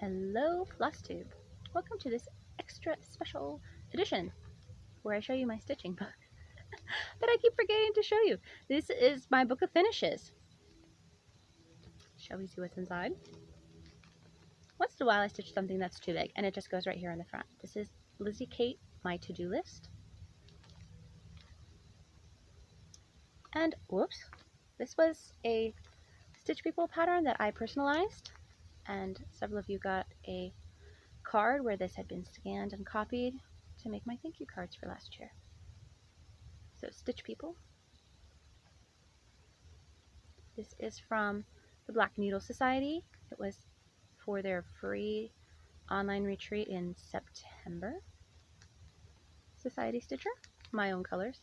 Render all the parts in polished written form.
Hello, Flosstube. Welcome to this extra special edition where I show you my stitching book that I keep forgetting to show you. This is my book of finishes. Shall we see what's inside? Once in a while I stitch something that's too big and it just goes right here in the front. This is Lizzie Kate, my to-do list. And whoops, this was a Stitch People pattern that I personalized, and several of you got a card where this had been scanned and copied to make my thank you cards for last year. So Stitch People. This is from the Black Needle Society. It was for their free online retreat in September. Society Stitcher, my own colors.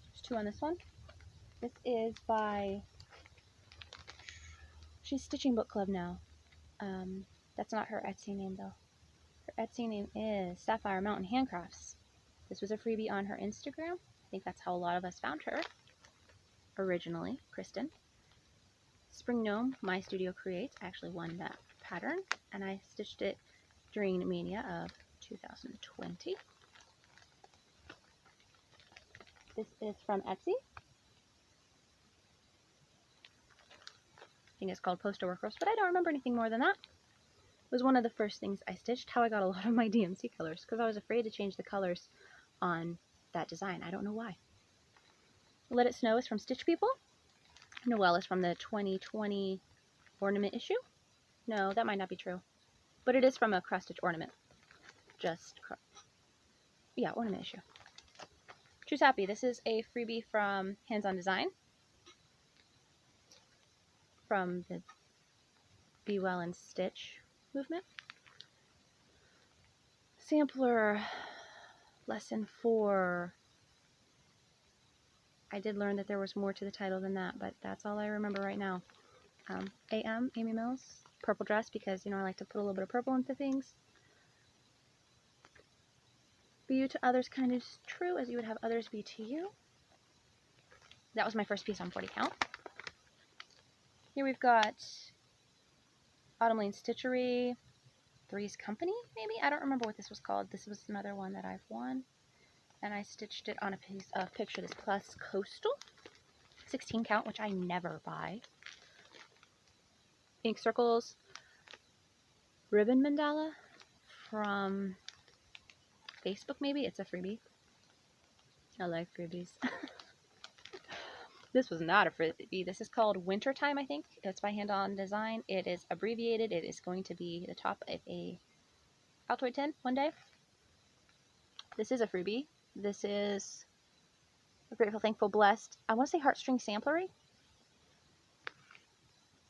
There's two on this one. This is by, she's Stitching Book Club now. That's not her Etsy name though. Her Etsy name is Sapphire Mountain Handcrafts. This was a freebie on her Instagram. I think that's how a lot of us found her originally, Kristen. Spring Gnome, My Studio Creates, actually won that pattern, and I stitched it during Mania of 2020. This is from Etsy. I think it's called Poster Workers, but I don't remember anything more than that. It was one of the first things I stitched, how I got a lot of my DMC colors, because I was afraid to change the colors on that design. I don't know why. Let It Snow is from Stitch People. Noelle is from the 2020 ornament issue. No, that might not be true. But it is from a cross stitch ornament. Yeah, ornament issue. Choose Happy. This is a freebie from Hands On Design. From the Be Well and Stitch movement. Sampler lesson 4. I did learn that there was more to the title than that, but that's all I remember right now. AM, Amy Mills, purple dress, because, you know, I like to put a little bit of purple into things. Be you to others kind of true as you would have others be to you. That was my first piece on 40 count. Here we've got Autumn Lane Stitchery, Three's Company, maybe? I don't remember what this was called. This was another one that I've won. And I stitched it on a piece of Picture This Plus Coastal. 16 count, which I never buy. Ink Circles, Ribbon Mandala from Facebook, maybe? It's a freebie. I like freebies. This was not a freebie. This is called Wintertime, I think. It's by Hand On Design. It is abbreviated. It is going to be the top of a Altoid tin one day. This is a freebie. This is a Grateful, Thankful, Blessed. I want to say Heartstring Samplery.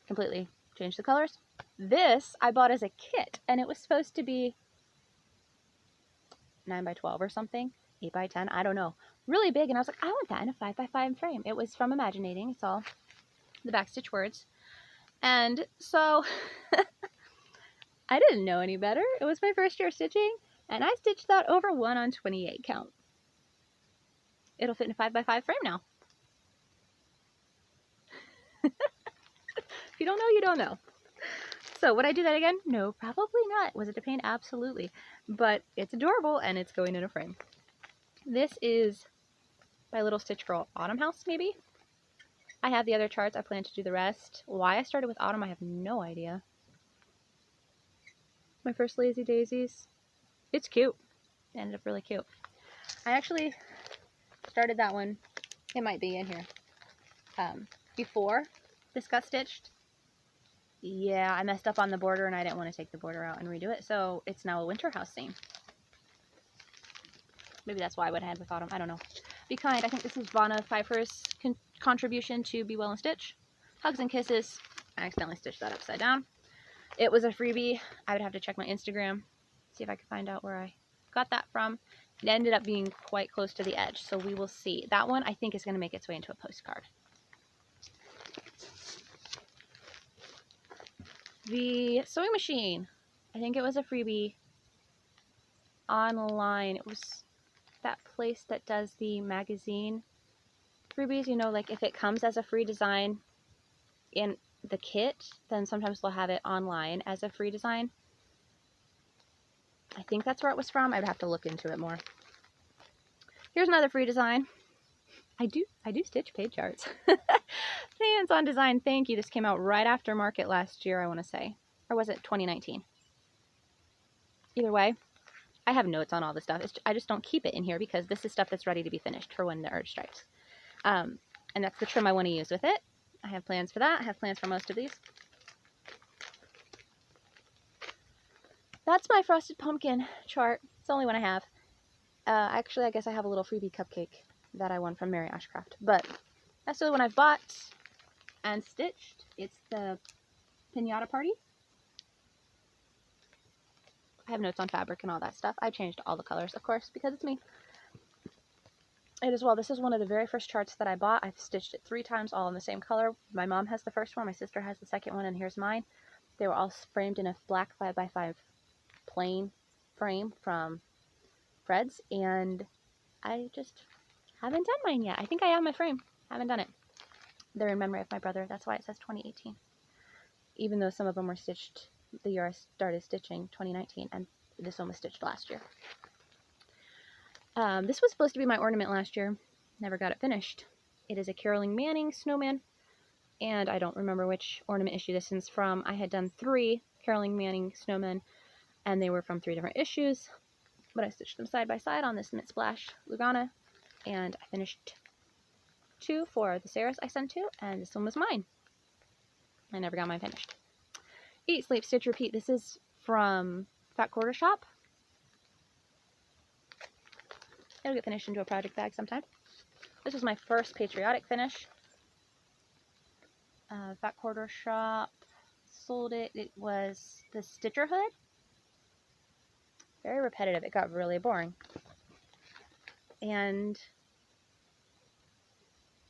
Completely changed the colors. This I bought as a kit, and it was supposed to be 9 by 12 or something. 8 by 10, I don't know. Really big, and I was like, I want that in a 5 by 5 frame. It was from Imaginating. It's all the backstitch words. And so I didn't know any better. It was my first year stitching, and I stitched that over 1 on 28 count. It'll fit in a 5 by 5 frame now. If you don't know, you don't know. So would I do that again? No, probably not. Was it a pain? Absolutely. But it's adorable, and it's going in a frame. This is by Little Stitch Girl Autumn House, maybe? I have the other charts. I plan to do the rest. Why I started with Autumn, I have no idea. My first Lazy Daisies. It's cute. It ended up really cute. I actually started that one. It might be in here. Before this got stitched. Yeah, I messed up on the border, and I didn't want to take the border out and redo it. So it's now a Winter House theme. Maybe that's why I went ahead with Autumn. I don't know. Be Kind. I think this is Vanna Pfeiffer's contribution to Be Well and Stitch. Hugs and Kisses. I accidentally stitched that upside down. It was a freebie. I would have to check my Instagram, see if I could find out where I got that from. It ended up being quite close to the edge, so we will see. That one I think is going to make its way into a postcard. The Sewing Machine. I think it was a freebie online. It was that place that does the magazine freebies, you know, like if it comes as a free design in the kit, then sometimes they'll have it online as a free design. I think that's where it was from. I would have to look into it more. Here's another free design. I do stitch page charts. Hands-on design, thank you. This came out right after market last year, I want to say. Or was it 2019? Either way, I have notes on all this stuff. I just don't keep it in here because this is stuff that's ready to be finished for when the urge strikes. And that's the trim I want to use with it. I have plans for that. I have plans for most of these. That's my frosted pumpkin chart. It's the only one I have. Actually, I guess I have a little freebie cupcake that I won from Mary Ashcraft. But that's the only one I've bought and stitched. It's the Pinata Party. I have notes on fabric and all that stuff. I changed all the colors, of course, because it's me. It as well. This is one of the very first charts that I bought. I've stitched it 3 times, all in the same color. My mom has the first one, my sister has the second one, and here's mine. They were all framed in a black 5x5 plain frame from Fred's, and I just haven't done mine yet. I think I have my frame. Haven't done it. They're in memory of my brother. That's why it says 2018. Even though some of them were stitched the year I started stitching, 2019, and this one was stitched last year. This was supposed to be my ornament last year. Never got it finished. It is a Caroline Manning Snowman, and I don't remember which ornament issue this is from. I had done 3 Caroline Manning Snowmen, and they were from 3 different issues, but I stitched them side by side on this Mint Splash Lugana, and I finished 2 for the Sarahs I sent to, and this one was mine. I never got mine finished. Eat, Sleep, Stitch, Repeat. This is from Fat Quarter Shop. It'll get finished into a project bag sometime. This was my first patriotic finish. Fat Quarter Shop sold it. It was the Stitcher Hood. Very repetitive. It got really boring. And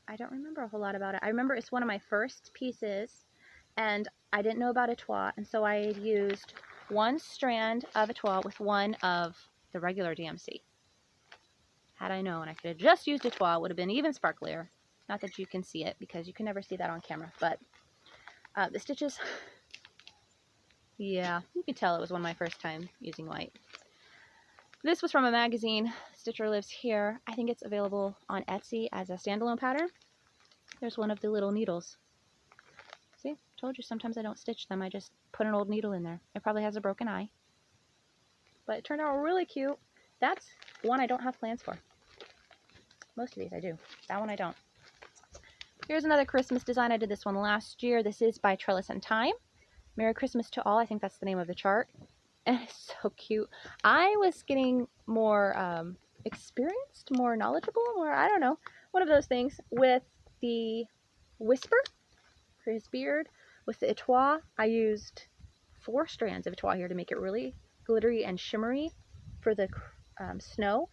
I don't remember a whole lot about it. I remember it's one of my first pieces, and I didn't know about Etoile, and so I used 1 strand of Etoile with 1 of the regular DMC. Had I known, I could have just used Etoile. It would have been even sparklier. Not that you can see it, because you can never see that on camera, but the stitches, yeah, you can tell it was one of my first time using white. This was from a magazine, Stitcher Lives Here. I think it's available on Etsy as a standalone pattern. There's one of the little needles. See, told you sometimes I don't stitch them. I just put an old needle in there. It probably has a broken eye. But it turned out really cute. That's one I don't have plans for. Most of these I do. That one I don't. Here's another Christmas design. I did this one last year. This is by Trellis and Time. Merry Christmas to All. I think that's the name of the chart. And it's so cute. I was getting more experienced, more knowledgeable, more, I don't know, one of those things with the Whisper for his beard. With the Etoile, I used 4 strands of Etoile here to make it really glittery and shimmery for the snow.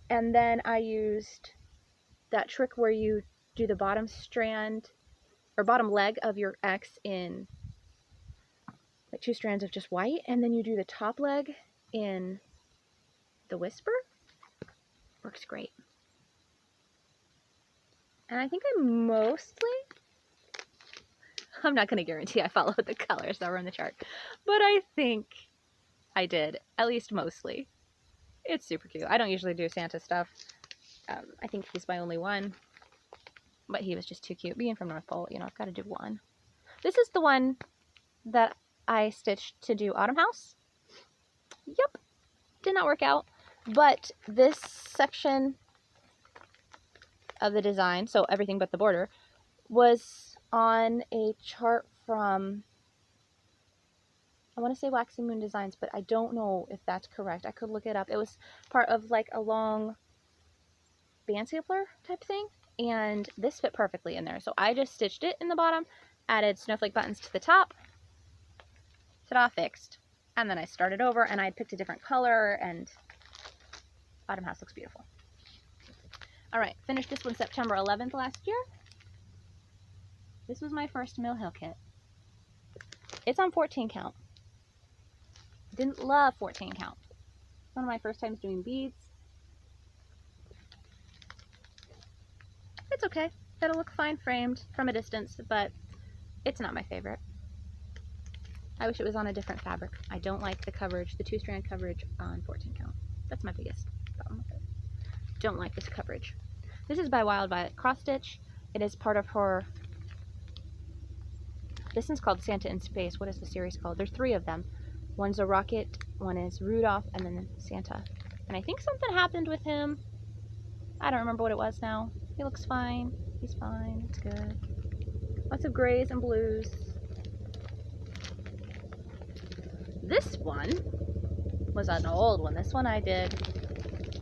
And then I used that trick where you do the bottom strand or bottom leg of your X in like 2 strands of just white, and then you do the top leg in the Whisper. Works great. And I think I'm not going to guarantee I followed the colors that were in the chart, but I think I did, at least mostly. It's super cute. I don't usually do Santa stuff. I think he's my only one, but he was just too cute. Being from North Pole, you know, I've got to do one. This is the one that I stitched to do Autumn House. Yep, did not work out, but this section of the design, so everything but the border, was on a chart from, I want to say Waxing Moon Designs, but I don't know if that's correct. I could look it up. It was part of like a long band sampler type thing, and this fit perfectly in there. So I just stitched it in the bottom, added snowflake buttons to the top, ta-da, fixed. And then I started over, and I picked a different color, and Autumn House looks beautiful. Alright, finished this one September 11th last year. This was my first Mill Hill kit. It's on 14 count. Didn't love 14 count. It's one of my first times doing beads. It's okay. It'll look fine framed from a distance, but It's not my favorite. I wish it was on a different fabric. I don't like the coverage, the 2-strand coverage on 14 count. That's my biggest problem with it. Don't like this coverage. This is by Wild Violet Cross Stitch. It is part of her, this one's called Santa in Space. What is the series called? There's 3 of them. One's a rocket, one is Rudolph, and then Santa. And I think something happened with him. I don't remember what it was now. He looks fine. He's fine. It's good. Lots of grays and blues. This one was an old one. This one I did.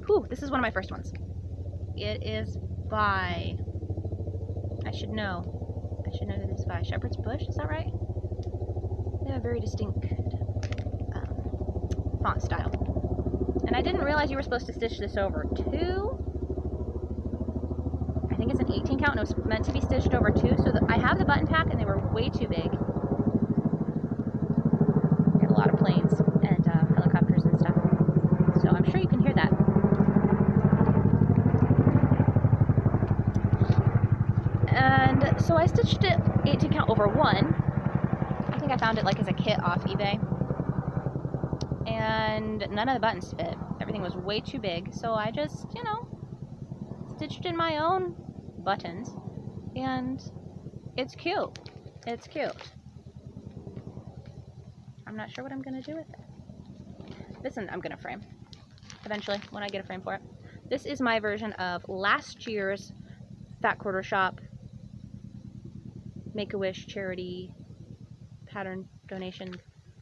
Whew, this is one of my first ones. It is by, I should know who this is by. Shepherd's Bush, is that right? They have a very distinct font style. And I didn't realize you were supposed to stitch this over 2. I think it's an 18 count and it was meant to be stitched over 2. So I have the button pack and they were way too big. Got a lot of planes and helicopters and stuff. So I'm sure you can hear that. And so I stitched it 18 count over 1. I think I found it like as a kit off eBay. And none of the buttons fit. Everything was way too big. So I just, you know, stitched in my own buttons. And it's cute. It's cute. I'm not sure what I'm going to do with it. This one I'm going to frame. Eventually, when I get a frame for it. This is my version of last year's Fat Quarter Shop Make-A-Wish charity pattern donation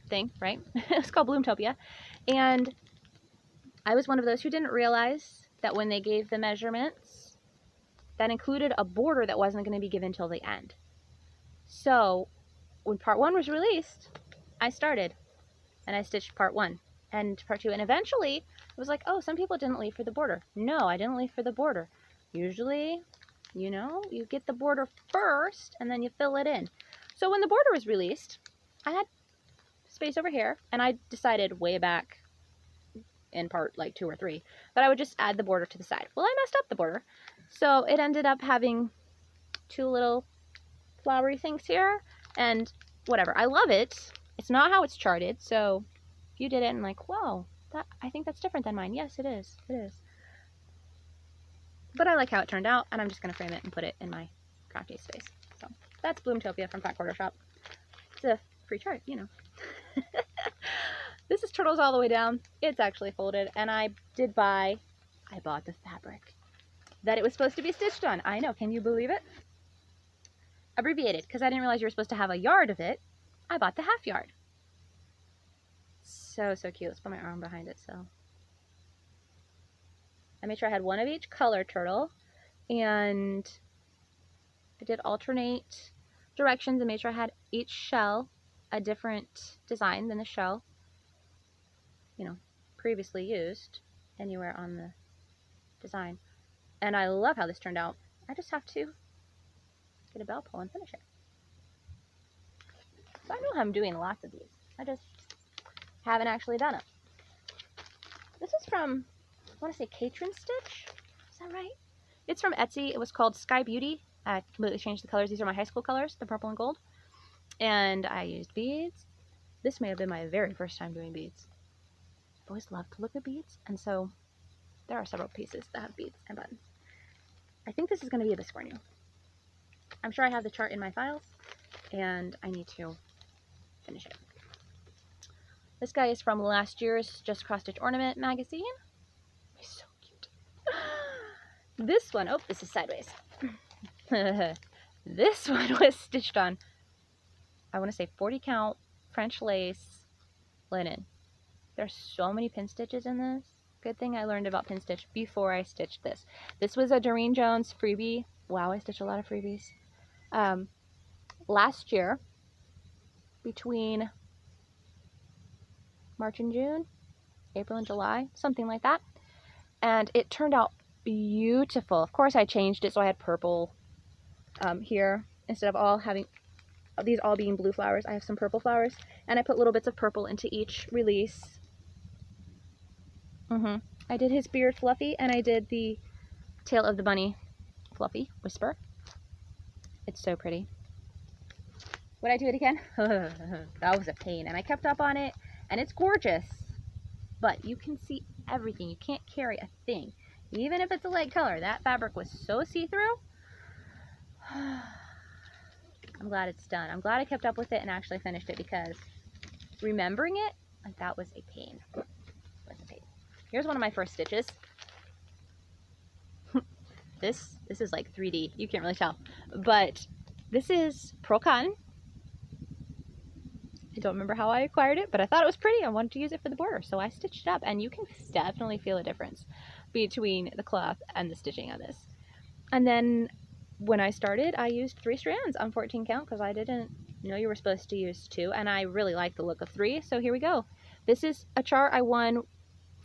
thing, right? It's called Bloomtopia. And I was one of those who didn't realize that when they gave the measurements, that included a border that wasn't going to be given till the end. So when part 1 was released, I started and I stitched part 1 and part 2. And eventually it was like, oh, some people didn't leave for the border. No, I didn't leave for the border. Usually, you know, you get the border first and then you fill it in. So when the border was released, I had space over here, and I decided way back in part like 2 or 3 that I would just add the border to the side. Well, I messed up the border, so it ended up having 2 little flowery things here, and whatever. I love it. It's not how it's charted, so if you did it and like, whoa, I think that's different than mine. Yes, it is. It is. But I like how it turned out, and I'm just going to frame it and put it in my crafty space. So that's Bloomtopia from Fat Quarter Shop. It's a free chart, you know. This is Turtles All the Way Down. It's actually folded, and I bought the fabric that it was supposed to be stitched on. I know, can you believe it? Abbreviated, because I didn't realize you were supposed to have a yard of it. I bought the half yard. So cute. Let's put my arm behind it. So I made sure I had 1 of each color turtle, and I did alternate directions and made sure I had each shell a different design than the shell, you know, previously used anywhere on the design. And I love how this turned out. I just have to get a bell pull and finish it. So I know I'm doing lots of these. I just haven't actually done it. This is from, I want to say Catron Stitch. Is that right? It's from Etsy. It was called Sky Beauty. I completely changed the colors. These are my high school colors, the purple and gold. And I used beads. This may have been my very first time doing beads. I've always loved to look at beads, and so there are several pieces that have beads and buttons. I think this is going to be a Biscornu. I'm sure I have the chart in my files, and I need to finish it. This guy is from last year's Just Cross Stitch Ornament magazine. He's so cute. This one, oh, this is sideways. This one was stitched on, I want to say 40 count French lace linen. There's so many pin stitches in this. Good thing I learned about pin stitch before I stitched this. This was a Doreen Jones freebie. Wow, I stitch a lot of freebies. Last year, between March and June, April and July, something like that. And it turned out beautiful. Of course, I changed it so I had purple here instead of all having these all being blue flowers. I have some purple flowers, and I put little bits of purple into each release. I did his beard fluffy, and I did the tail of the bunny fluffy whisper. It's so pretty. Would I do it again? That was a pain. And I kept up on it, and it's gorgeous. But you can see everything. You can't carry a thing. Even if it's a light color. That fabric was so see-through. I'm glad it's done. I'm glad I kept up with it and actually finished it, because remembering it, like, that was a pain. Here's one of my first stitches. This is like 3D. You can't really tell. But this is pearl cotton. I don't remember how I acquired it, but I thought it was pretty. I wanted to use it for the border, so I stitched it up. And you can definitely feel a difference between the cloth and the stitching on this. And then when I started, I used 3 strands on 14 count, because I didn't know you were supposed to use 2, and I really like the look of 3, so here we go. This is a chart I won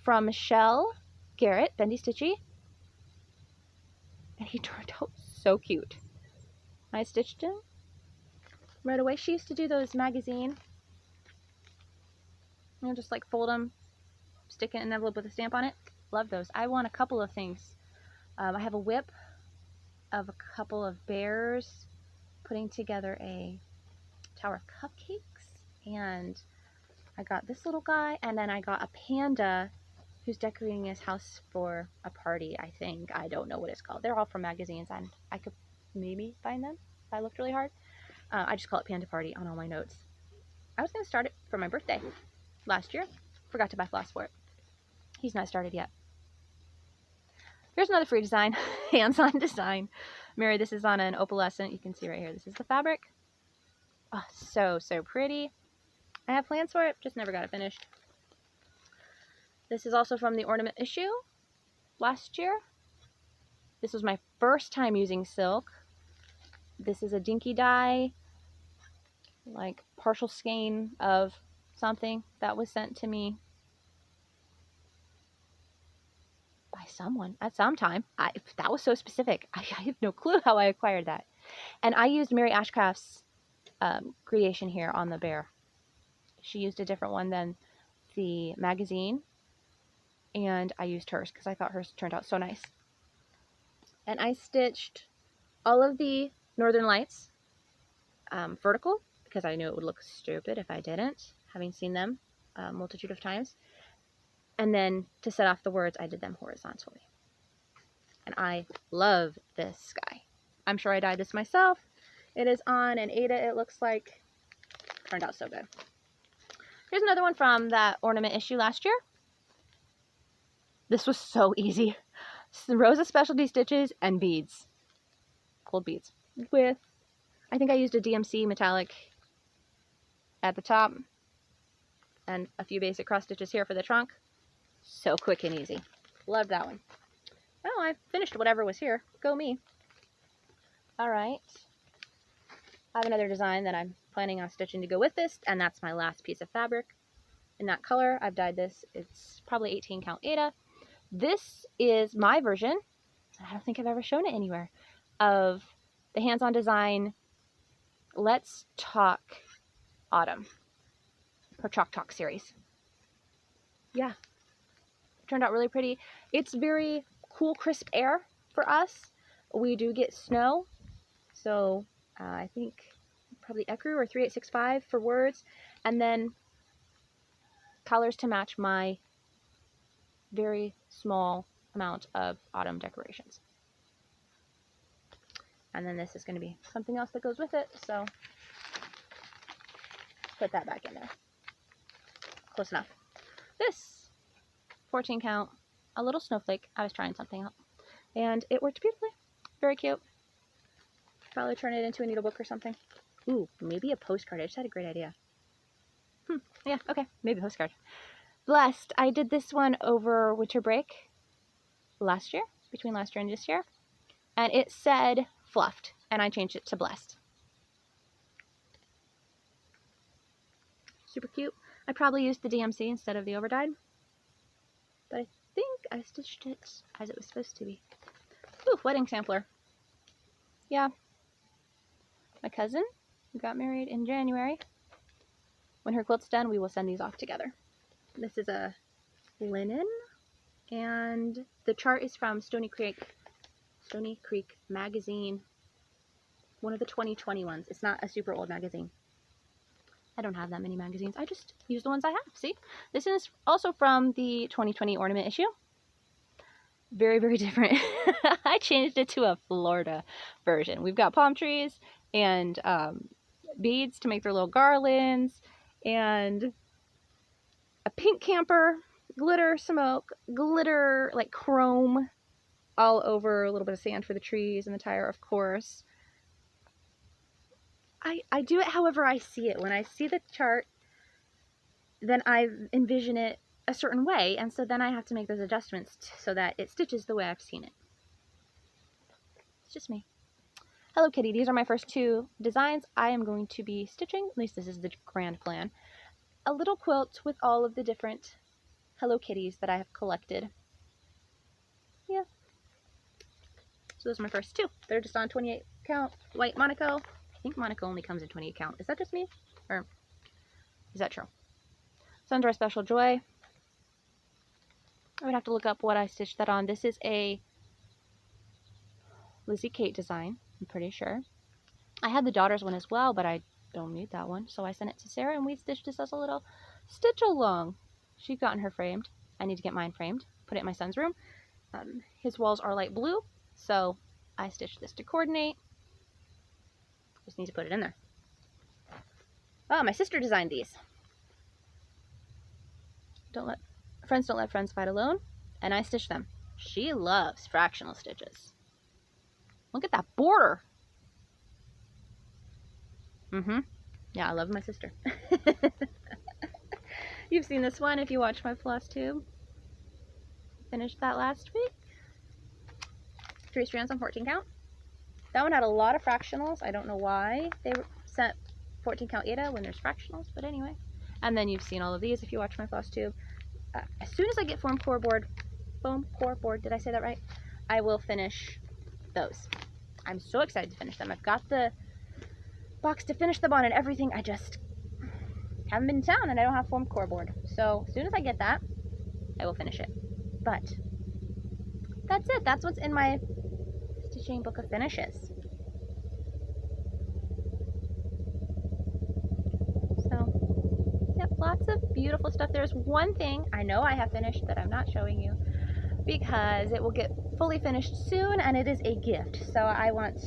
from Michelle Garrett, Bendy Stitchy, and he turned out so cute. I stitched him right away. She used to do those magazine, you know, just like fold them, stick it in an envelope with a stamp on it. Love those. I won a couple of things. I have a whip of a couple of bears putting together a tower of cupcakes, and I got this little guy, and then I got a panda who's decorating his house for a party, I think. I don't know what it's called. They're all from magazines, and I could maybe find them if I looked really hard. I just call it Panda Party on all my notes. I was going to start it for my birthday last year. Forgot to buy floss for it. He's not started yet. Here's another free design, hands-on design. Mary, this is on an opalescent. You can see right here. This is the fabric. Oh, so pretty. I have plans for it, just never got it finished. This is also from the ornament issue last year. This was my first time using silk. This is a dinky dye, like partial skein of something that was sent to me by someone at some time. That was so specific. I have no clue how I acquired that. And I used Mary Ashcraft's creation here on the bear. She used a different one than the magazine, and I used hers because I thought hers turned out so nice. And I stitched all of the Northern Lights vertical, because I knew it would look stupid if I didn't, having seen them a multitude of times. And then to set off the words, I did them horizontally. And I love this guy. I'm sure I dyed this myself. It is on an Ada, it looks like. Turned out so good. Here's another one from that ornament issue last year. This was so easy. Rows of specialty stitches and beads. Gold beads. With, I think I used a DMC metallic at the top. And a few basic cross stitches here for the trunk. So quick and easy. Loved that one. Oh, I finished whatever was here. Go me. Alright. I have another design that I'm planning on stitching to go with this, and that's my last piece of fabric. In that color, I've dyed this. It's probably 18 count Ada. This is my version, I don't think I've ever shown it anywhere, of the hands-on design Let's Talk Autumn, her Chalk Talk series. Yeah, it turned out really pretty. It's very cool, crisp air for us. We do get snow, so I think probably Ecru or 3865 for words, and then colors to match my very small amount of autumn decorations. And then this is going to be something else that goes with it, so put that back in there. Close enough. This 14 count, a little snowflake. I was trying something out, and it worked beautifully. Very cute. Probably turn it into a needlebook or something. Ooh, maybe a postcard. I just had a great idea. Yeah, okay, maybe a postcard. Blessed. I did this one over winter break last year, between last year and this year, and it said fluffed, and I changed it to blessed. Super cute. I probably used the DMC instead of the overdyed, but I think I stitched it as it was supposed to be. Ooh, wedding sampler. Yeah. My cousin, who got married in January. When her quilt's done, we will send these off together. This is a linen, and the chart is from Stony Creek magazine, one of the 2020 ones. It's not a super old magazine. I don't have that many magazines. I just use the ones I have. See? This is also from the 2020 ornament issue. Very, very different. I changed it to a Florida version. We've got palm trees and beads to make their little garlands, and a pink camper, glitter smoke, glitter like chrome all over, a little bit of sand for the trees and the tire, of course. I do it however I see it. When I see the chart, then I envision it a certain way, and so then I have to make those adjustments so that it stitches the way I've seen it. It's just me. Hello Kitty, these are my first two designs. I am going to be stitching, at least this is the grand plan, a little quilt with all of the different Hello Kitties that I have collected. Yeah. So those are my first two. They're just on 28 count, white Monaco. I think Monaco only comes in 28 count. Is that just me? Or is that true? Sunrise Special Joy. I would have to look up what I stitched that on. This is a Lizzie Kate design, I'm pretty sure. I had the daughter's one as well, but I don't need that one, so I sent it to Sarah, and we stitched this as a little stitch along. She's gotten her framed. I need to get mine framed, put it in my son's room. His walls are light blue, so I stitched this to coordinate. Just need to put it in there. Oh, my sister designed these. Friends don't let friends fight alone, and I stitched them. She loves fractional stitches. Look at that border. Yeah, I love my sister. You've seen this one if you watch my Flosstube. Finished that last week. 3 strands on 14 count. That one had a lot of fractionals. I don't know why they sent 14 count Ada when there's fractionals, but anyway. And then you've seen all of these if you watch my Flosstube. As soon as I get foam core board, did I say that right? I will finish those. I'm so excited to finish them. I've got the box to finish them on and everything. I just haven't been in town and I don't have foam core board. So as soon as I get that, I will finish it. But that's it. That's what's in my stitching book of finishes. Lots of beautiful stuff. There's one thing I know I have finished that I'm not showing you because it will get fully finished soon and it is a gift. So I want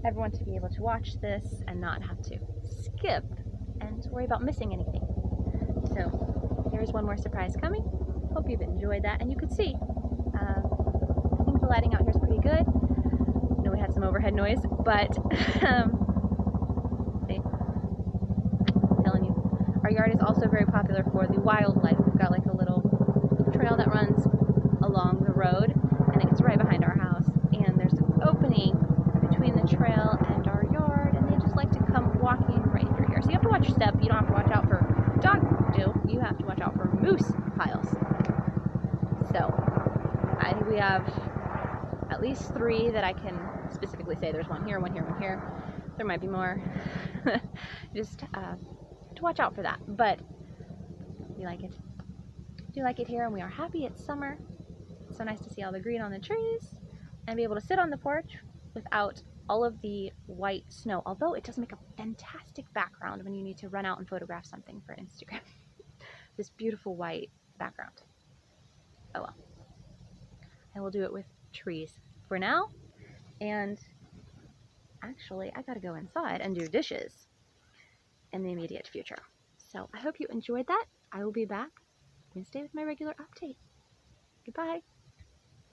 everyone to be able to watch this and not have to skip and worry about missing anything. So there's one more surprise coming. Hope you've enjoyed that. And you could see, I think the lighting out here is pretty good. I know we had some overhead noise, but see. Our yard is also very popular for the wildlife. We've got like a little trail that runs along the road and it's right behind our house, and there's an opening between the trail and our yard, and they just like to come walking right through here. So you have to watch your step. You don't have to watch out for dog do. You have to watch out for moose piles. So I think we have at least 3 that I can specifically say. There's one here, one here, one here. There might be more. Just to watch out for that. But we like it. Do like it here, and we are happy it's summer. It's so nice to see all the green on the trees and be able to sit on the porch without all of the white snow, although it does make a fantastic background when you need to run out and photograph something for Instagram. This beautiful white background. Oh well. I will do it with trees for now, and actually I gotta go inside and do dishes in the immediate future. So I hope you enjoyed that. I will be back Wednesday with my regular update. Goodbye.